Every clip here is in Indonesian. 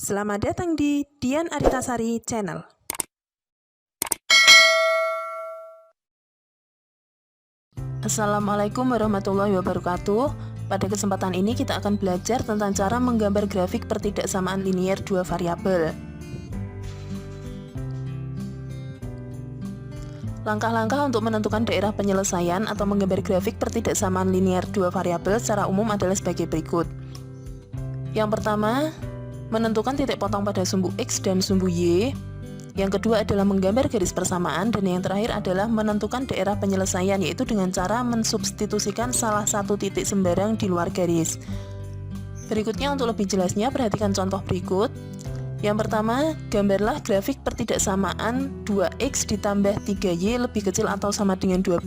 Selamat datang di Dian Aritasari Channel. Assalamualaikum warahmatullahi wabarakatuh. Pada kesempatan ini kita akan belajar tentang cara menggambar grafik pertidaksamaan linier dua variabel. Langkah-langkah untuk menentukan daerah penyelesaian atau menggambar grafik pertidaksamaan linier dua variabel secara umum adalah sebagai berikut. Yang pertama, menentukan titik potong pada sumbu X dan sumbu Y. Yang kedua adalah menggambar garis persamaan, dan yang terakhir adalah menentukan daerah penyelesaian, yaitu dengan cara mensubstitusikan salah satu titik sembarang di luar garis. Berikutnya, untuk lebih jelasnya perhatikan contoh berikut. Yang pertama, gambarlah grafik pertidaksamaan 2X ditambah 3Y lebih kecil atau sama dengan 12.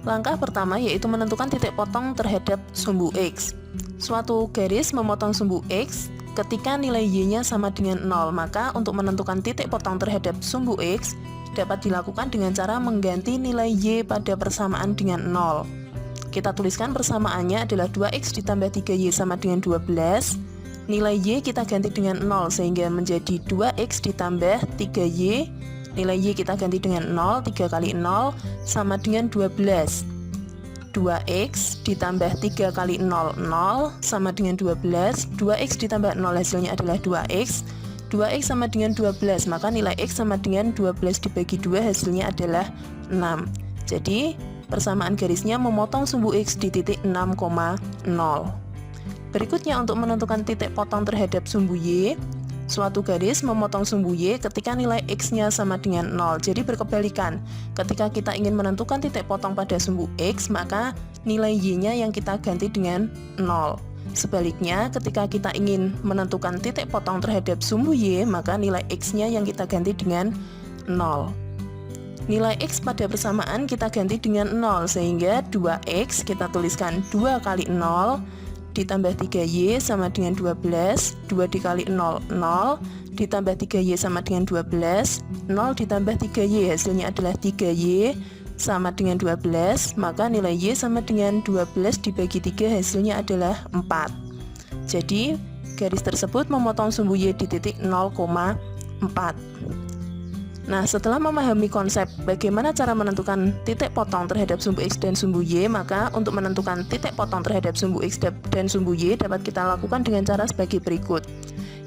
Langkah pertama yaitu menentukan titik potong terhadap sumbu X. Suatu garis memotong sumbu X ketika nilai Y-nya sama dengan 0, maka untuk menentukan titik potong terhadap sumbu X dapat dilakukan dengan cara mengganti nilai Y pada persamaan dengan 0. Kita tuliskan persamaannya adalah 2X ditambah 3Y sama dengan 12. Nilai Y kita ganti dengan 0 sehingga menjadi 2X ditambah 3Y. Nilai Y kita ganti dengan 0, 3 kali 0 sama dengan 12. 2X ditambah 3 kali 0, 0 sama dengan 12. 2X ditambah 0 hasilnya adalah 2X. 2X sama dengan 12, maka nilai X sama dengan 12 dibagi 2 hasilnya adalah 6. Jadi persamaan garisnya memotong sumbu X di titik 6,0. Berikutnya, untuk menentukan titik potong terhadap sumbu Y. Suatu garis memotong sumbu Y ketika nilai X-nya sama dengan 0. Jadi berkebalikan, ketika kita ingin menentukan titik potong pada sumbu X, maka nilai Y-nya yang kita ganti dengan 0. Sebaliknya, ketika kita ingin menentukan titik potong terhadap sumbu Y, maka nilai X-nya yang kita ganti dengan 0. Nilai X pada persamaan kita ganti dengan 0, sehingga 2X kita tuliskan 2 kali 0 ditambah 3Y sama dengan 12. 2 dikali 0, 0, ditambah 3Y sama dengan 12. 0 ditambah 3Y hasilnya adalah 3Y sama dengan 12, maka nilai Y sama dengan 12 dibagi 3 hasilnya adalah 4. Jadi garis tersebut memotong sumbu Y di titik 0,4. Nah, setelah memahami konsep bagaimana cara menentukan titik potong terhadap sumbu X dan sumbu Y, maka untuk menentukan titik potong terhadap sumbu X dan sumbu Y dapat kita lakukan dengan cara sebagai berikut.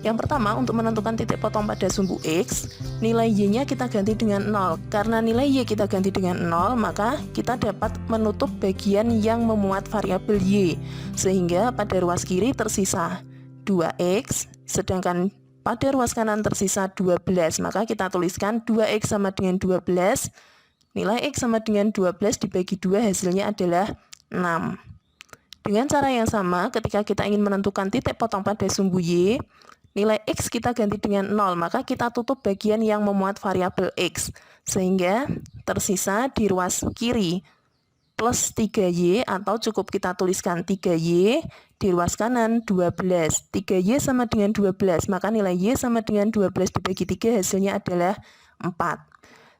Yang pertama, untuk menentukan titik potong pada sumbu X, nilai Y-nya kita ganti dengan 0. Karena nilai Y kita ganti dengan 0, maka kita dapat menutup bagian yang memuat variabel Y, sehingga pada ruas kiri tersisa 2X, sedangkan pada ruas kanan tersisa 12, maka kita tuliskan 2X sama dengan 12. Nilai X sama dengan 12 dibagi 2 hasilnya adalah 6. Dengan cara yang sama, ketika kita ingin menentukan titik potong pada sumbu Y, nilai X kita ganti dengan 0, maka kita tutup bagian yang memuat variabel X, sehingga tersisa di ruas kiri plus 3Y, atau cukup kita tuliskan 3Y, di ruas kanan 12. 3Y sama dengan 12, maka nilai Y sama dengan 12 dibagi 3 hasilnya adalah 4.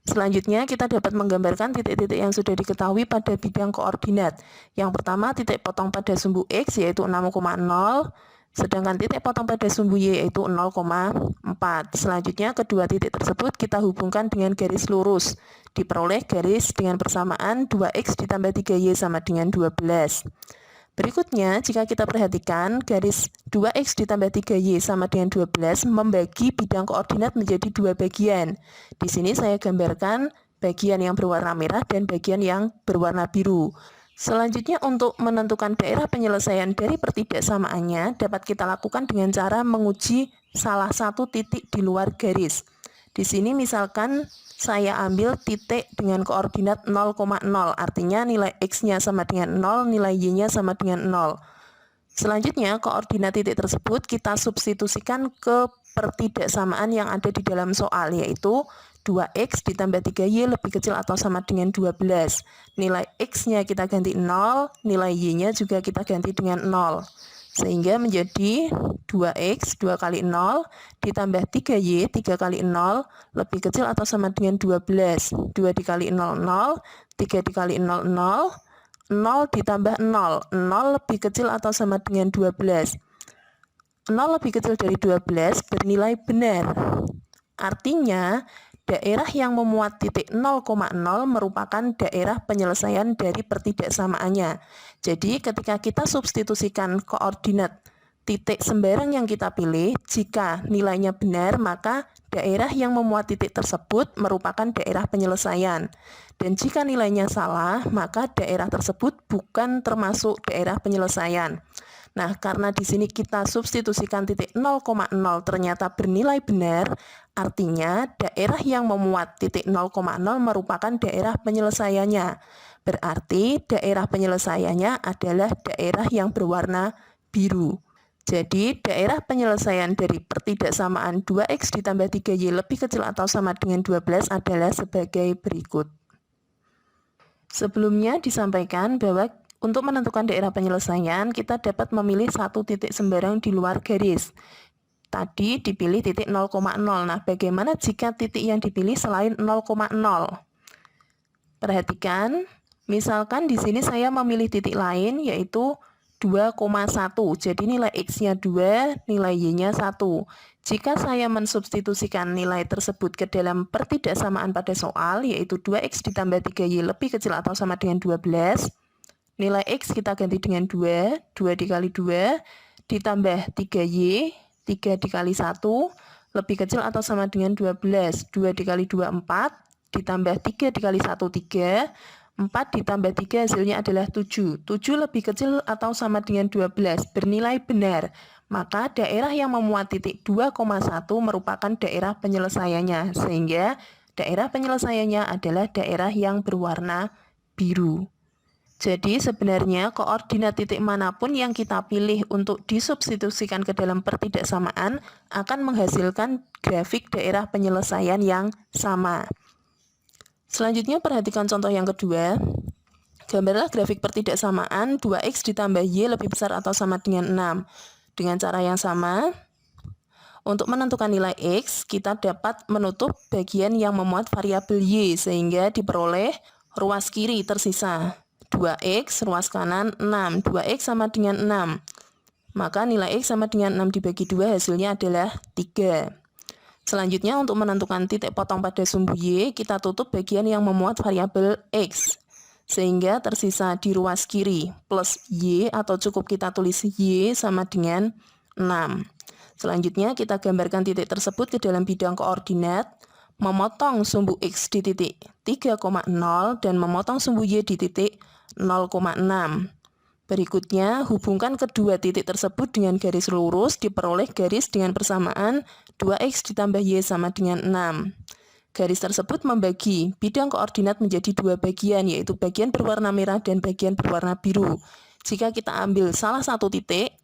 Selanjutnya kita dapat menggambarkan titik-titik yang sudah diketahui pada bidang koordinat. Yang pertama, titik potong pada sumbu X yaitu 6,0, sedangkan titik potong pada sumbu Y yaitu 0,4. Selanjutnya, kedua titik tersebut kita hubungkan dengan garis lurus. Diperoleh garis dengan persamaan 2X ditambah 3Y sama dengan 12. Berikutnya, jika kita perhatikan, garis 2X ditambah 3Y sama dengan 12 membagi bidang koordinat menjadi dua bagian. Di sini saya gambarkan bagian yang berwarna merah dan bagian yang berwarna biru. Selanjutnya, untuk menentukan daerah penyelesaian dari pertidaksamaannya dapat kita lakukan dengan cara menguji salah satu titik di luar garis. Di sini misalkan saya ambil titik dengan koordinat 0,0, artinya nilai X-nya sama dengan 0, nilai Y-nya sama dengan 0. Selanjutnya, koordinat titik tersebut kita substitusikan ke pertidaksamaan yang ada di dalam soal, yaitu 2X ditambah 3Y lebih kecil atau sama dengan 12. Nilai X-nya kita ganti 0, nilai Y-nya juga kita ganti dengan 0. Sehingga menjadi 2X 2 kali 0 ditambah 3Y 3 kali 0 lebih kecil atau sama dengan 12. 2 dikali 0, 0. 3 dikali 0, 0. 0 ditambah 0. 0 lebih kecil atau sama dengan 12. 0 lebih kecil dari 12 bernilai benar. Artinya, daerah yang memuat titik 0,0 merupakan daerah penyelesaian dari pertidaksamaannya. Jadi, ketika kita substitusikan koordinat titik sembarang yang kita pilih, jika nilainya benar, maka daerah yang memuat titik tersebut merupakan daerah penyelesaian. Dan jika nilainya salah, maka daerah tersebut bukan termasuk daerah penyelesaian. Nah, karena di sini kita substitusikan titik 0,0 ternyata bernilai benar, artinya daerah yang memuat titik 0,0 merupakan daerah penyelesaiannya. Berarti daerah penyelesaiannya adalah daerah yang berwarna biru. Jadi, daerah penyelesaian dari pertidaksamaan 2x ditambah 3y lebih kecil atau sama dengan 12 adalah sebagai berikut. Sebelumnya disampaikan bahwa untuk menentukan daerah penyelesaian, kita dapat memilih satu titik sembarang di luar garis. Tadi dipilih titik 0,0. Nah, bagaimana jika titik yang dipilih selain 0,0? Perhatikan, misalkan di sini saya memilih titik lain yaitu 2,1. Jadi nilai X-nya 2, nilai Y-nya 1. Jika saya mensubstitusikan nilai tersebut ke dalam pertidaksamaan pada soal, yaitu 2X ditambah 3Y lebih kecil atau sama dengan 12, nilai X kita ganti dengan 2, 2 dikali 2, ditambah 3Y, 3 dikali 1, lebih kecil atau sama dengan 12, 2 dikali 2, 4, ditambah 3 dikali 1, 3, 4 ditambah 3 hasilnya adalah 7, 7 lebih kecil atau sama dengan 12, bernilai benar, maka daerah yang memuat titik 2,1 merupakan daerah penyelesaiannya, sehingga daerah penyelesaiannya adalah daerah yang berwarna biru. Jadi sebenarnya koordinat titik manapun yang kita pilih untuk disubstitusikan ke dalam pertidaksamaan akan menghasilkan grafik daerah penyelesaian yang sama. Selanjutnya perhatikan contoh yang kedua. Gambarlah grafik pertidaksamaan 2x ditambah y lebih besar atau sama dengan 6. Dengan cara yang sama, untuk menentukan nilai x, kita dapat menutup bagian yang memuat variabel y sehingga diperoleh ruas kiri tersisa 2x, ruas kanan 6, 2x sama dengan 6. Maka nilai x sama dengan 6 dibagi 2 hasilnya adalah 3. Selanjutnya untuk menentukan titik potong pada sumbu y, kita tutup bagian yang memuat variabel x. Sehingga tersisa di ruas kiri plus y atau cukup kita tulis y sama dengan 6. Selanjutnya kita gambarkan titik tersebut ke dalam bidang koordinat, memotong sumbu x di titik 3,0 dan memotong sumbu y di titik 0,6. Berikutnya, hubungkan kedua titik tersebut dengan garis lurus, diperoleh garis dengan persamaan 2x ditambah y sama dengan 6. Garis tersebut membagi bidang koordinat menjadi dua bagian, yaitu bagian berwarna merah dan bagian berwarna biru. Jika kita ambil salah satu titik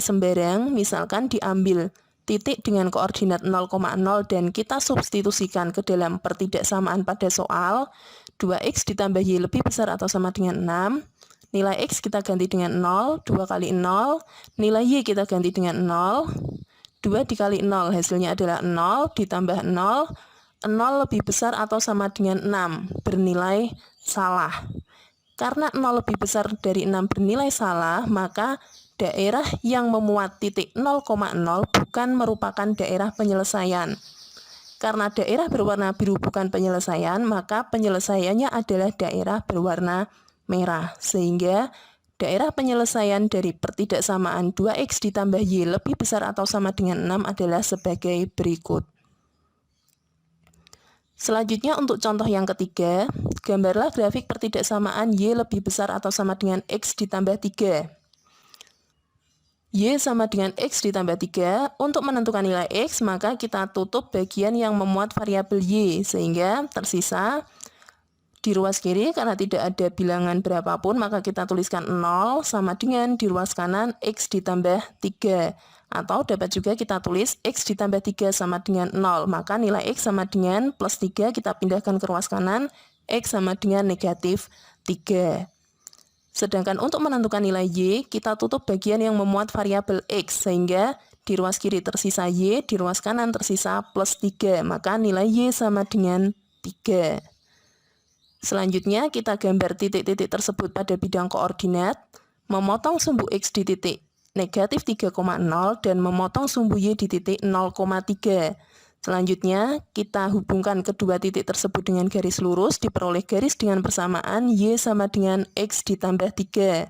sembarang, misalkan diambil titik dengan koordinat 0,0 dan kita substitusikan ke dalam pertidaksamaan pada soal, 2x ditambah y lebih besar atau sama dengan 6, nilai x kita ganti dengan 0, 2 kali 0, nilai y kita ganti dengan 0, 2 dikali 0 hasilnya adalah 0, ditambah 0, 0 lebih besar atau sama dengan 6, bernilai salah. Karena 0 lebih besar dari 6 bernilai salah, maka daerah yang memuat titik 0,0 bukan merupakan daerah penyelesaian. Karena daerah berwarna biru bukan penyelesaian, maka penyelesaiannya adalah daerah berwarna merah. Sehingga daerah penyelesaian dari pertidaksamaan 2x ditambah y lebih besar atau sama dengan 6 adalah sebagai berikut. Selanjutnya untuk contoh yang ketiga, gambarlah grafik pertidaksamaan y lebih besar atau sama dengan x ditambah 3. Y sama dengan X ditambah 3, untuk menentukan nilai X maka kita tutup bagian yang memuat variabel Y sehingga tersisa di ruas kiri karena tidak ada bilangan berapapun maka kita tuliskan 0 sama dengan di ruas kanan X ditambah 3, atau dapat juga kita tulis X ditambah 3 sama dengan 0, maka nilai X sama dengan plus 3 kita pindahkan ke ruas kanan X sama dengan negatif 3. Sedangkan untuk menentukan nilai Y, kita tutup bagian yang memuat variabel X, sehingga di ruas kiri tersisa Y, di ruas kanan tersisa plus 3, maka nilai Y sama dengan 3. Selanjutnya, kita gambar titik-titik tersebut pada bidang koordinat, memotong sumbu X di titik negatif 3,0 dan memotong sumbu Y di titik 0,3. Selanjutnya, kita hubungkan kedua titik tersebut dengan garis lurus, diperoleh garis dengan persamaan Y sama dengan X ditambah 3.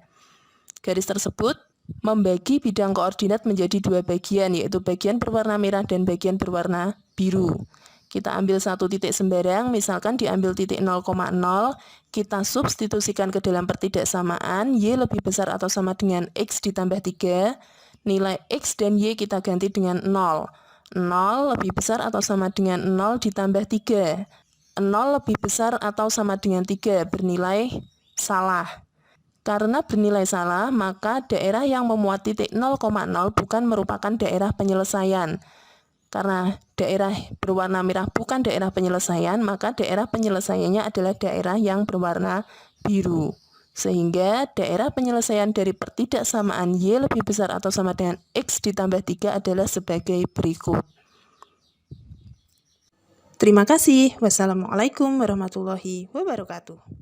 Garis tersebut membagi bidang koordinat menjadi dua bagian, yaitu bagian berwarna merah dan bagian berwarna biru. Kita ambil satu titik sembarang, misalkan diambil titik 0,0, kita substitusikan ke dalam pertidaksamaan, Y lebih besar atau sama dengan X ditambah 3, nilai X dan Y kita ganti dengan 0. 0 lebih besar atau sama dengan 0 ditambah 3. 0 lebih besar atau sama dengan 3 bernilai salah. Karena bernilai salah, maka daerah yang memuat titik 0,0 bukan merupakan daerah penyelesaian. Karena daerah berwarna merah bukan daerah penyelesaian, maka daerah penyelesaiannya adalah daerah yang berwarna biru. Sehingga daerah penyelesaian dari pertidaksamaan Y lebih besar atau sama dengan X ditambah 3 adalah sebagai berikut. Terima kasih. Wassalamualaikum warahmatullahi wabarakatuh.